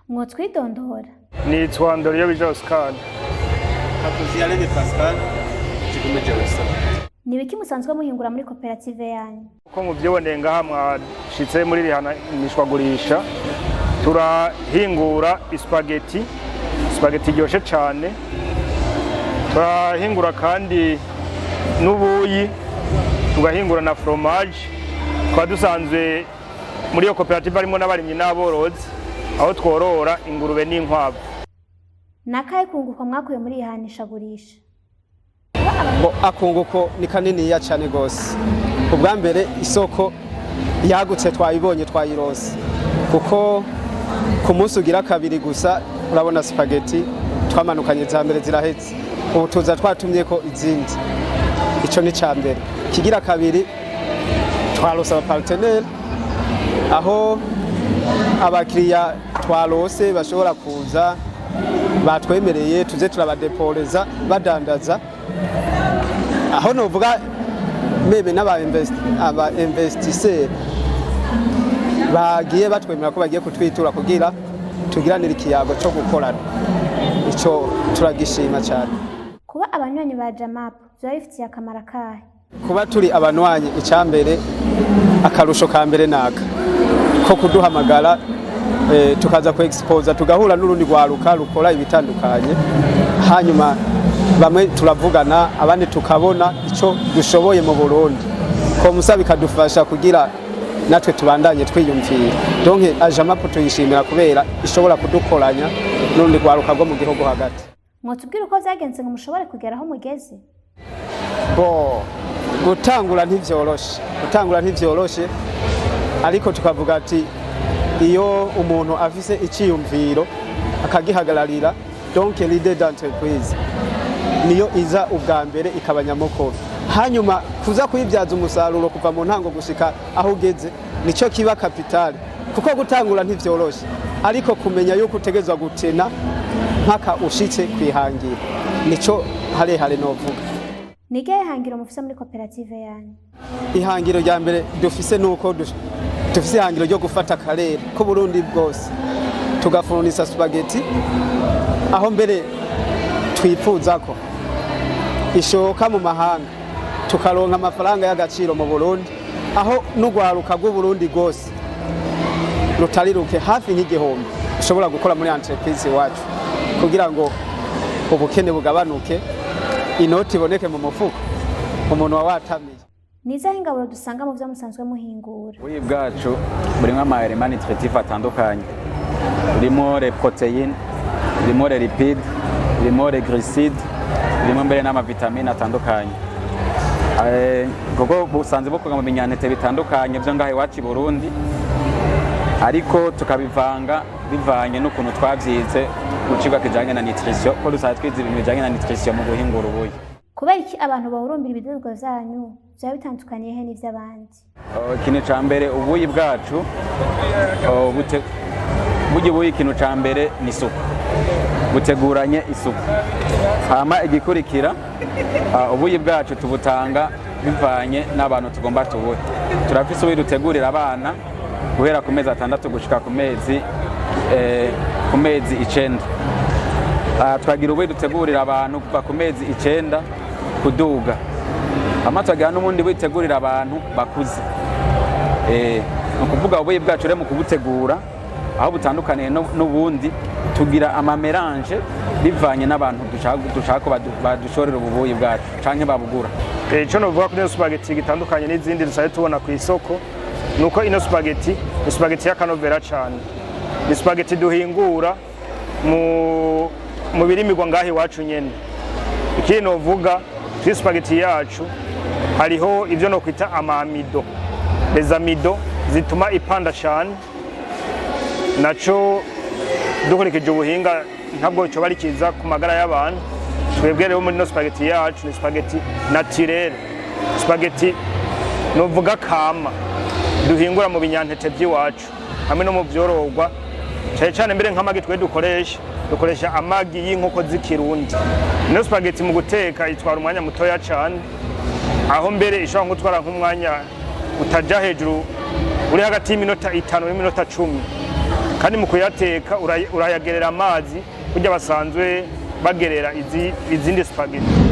Mwotwidondora. Nitwa Ndoriyo Oscar. Hakuziyaremye Pascal kigumeje wese. Nibiki musanzwe muhingura muri koperative yanyu? Uko muvyiboneye ngaha mwashitse muri rihanishwagurisha turahingura spaghetti iryoshe cyane. Turahingura kandi n'ubuyi, tugahingura na fromage. Twadusanzwe muri iyo koperative harimo n'abarimyi n'aborozi aho tworora ingurube n'inkwavu. Nakaye kunguko mwakuye muri ihanishagurisha? Akunguko ni kaniniya cyane gose. Ubwa mbere isoko yagutse twayibonye twayirose, kuko ku munsi ugira kabiri gusa urabona spaghetti twamanukanye za mbere zirahetse, ubu tuza twatumye ko izindi. Ico ni ca mbere. Kigira kabiri twarose aba partenaire aho abakiriya twarose bashobora kuza batwemereye tuze turabadeporeza badandaza, aho novuga mebe n'aba investisseur bagiye batwemera ko bagiye kutwitura kugira tugiranire ikiyago cyo gukorana. Ico turagishima cyane. Kuba abanywanyi ba Jamap byabifitiye akamaro kahe? Kuba turi abanywanyi icambere akarusho ka mbere naka ko kuduhamagara tukaza ku expose tugahura n'urundi rwaruka rukora ibitandukanye, hanyuma bamwe turavugana abandi tukabona ico dushoboye mu Burundi ko musaba ikadufasha kugira natwe tubandanye twiyumvira. Donc Jamap tuyishimira kubera ishobora kudukoranya n'urundi rwaruka rwo mu gihugu hagati. Mwotubwira uko vyagenze ngo mushobore kugeraho mugeze? Gutangura ntivyoroshe ariko tukavuga ati iyo umuntu afise iciyumviro akagihagararira, donc l'idée d'entreprise niyo iza ubwa mbere ikabanyamukuru, hanyuma kuza kuyibyaza umusaruro kuva mu ntango gushika aho ugeze nico kiba capital. Kuko gutangura ntivyoroshe ariko kumenya yuko utegezwa gutena mpaka ushitse kwihangira nico harehare novuga. Nige ihangiro mufise muri koperative yanyu? Ihangiro rya mbere dufise nuko dufise ihangiro ryo gufata akarere ko Burundi bwose tugafurunisa spaghetti, aho mbere twifuza ko ishoka mu mahanga tukaronka amafaranga y'agaciro mu Burundi, aho n'ugwaruka rw'u Burundi gose rutariruke hafi nk'igihombo ushobora gukora muri entreprise wacu kugira ngo ubukene bugabanuke, inoti iboneke mu mufuko umuntu wawatamiye. Nizahe ingaburo dusanga mu byo musanzwe muhingura? Ubuyi bwacu burimo ama éléments nutritifs atandukanye, burimo les protéines, burimo les lipides, burimo les glucides, burimo mbere n'amavitamine atandukanye. Kuko busanzwe bukorwa mu binyantete bitandukanye byo ngahe wacu i Burundi, ariko tukabivanga bivanye n'ukuntu twavyize mu kigo kijanye na nutrition, ko dusanzwe twize ibintu bijanye na nutrition mu guhingura ubuyi. Kubera iki abantu bahurumbira ibidurwa zanyu bya bitandukanye he n'ivy'abandi? Ikintu ca mbere ubuyi bwacu buyi ikintu ca mbere ni isuku, buteguranye isuku. Hama igikurikira ubuyi bwacu tubutanga bivanye n'abantu tugomba tubuhe. Turafise ubuyi dutegurira abana guhera ku mezi 6 gushika ku mezi 9. Twagira ubuyi dutegurira abantu kuva ku mezi 9 kuduga. Amatagira n'umundi bitegurira abantu bakuze. Ukuvuga ubuyi bwacu rero mu kubutegura aho butandukaniye n'ubundi tugira amamerange bivanye n'abantu dushaka ko badushorera ubuyi bwacu canke babugura. Ico novuga kuri spaghetti gitandukanye n'izindi dusaye tubona ku isoko nuko ino spaghetti ni spaghetti y'akanovera cyane. Ni spaghetti duhingura mu birimirwa ngahe wacu nyene. Ikindi novuga kuri spaghetti yacu hariho ivyo no kwita amamido. Les amido zituma ipanda cyane, naco dukurikije ubuhinga ntabwo cyo bari kiza ku magara y'abantu. Twebwe rero muri no spaghetti yacu ni spaghetti naturelle, spaghetti novuga kama duhingura mu binyantete by'iwacu hamwe no mu byororwa cyane mbere nk'amagi twe dukoresha amagi y'inkoko z'ikirundi. No spaghetti mu guteka itwara umwanya mutoya cyane, aho mbere ishobora gutwara nk'umwanya utaja hejuru uri hagati y'iminota 5 n'iminota 10. kandi mu kuyateka urayagerera amazi burya basanzwe bagerera izindi spaghetti.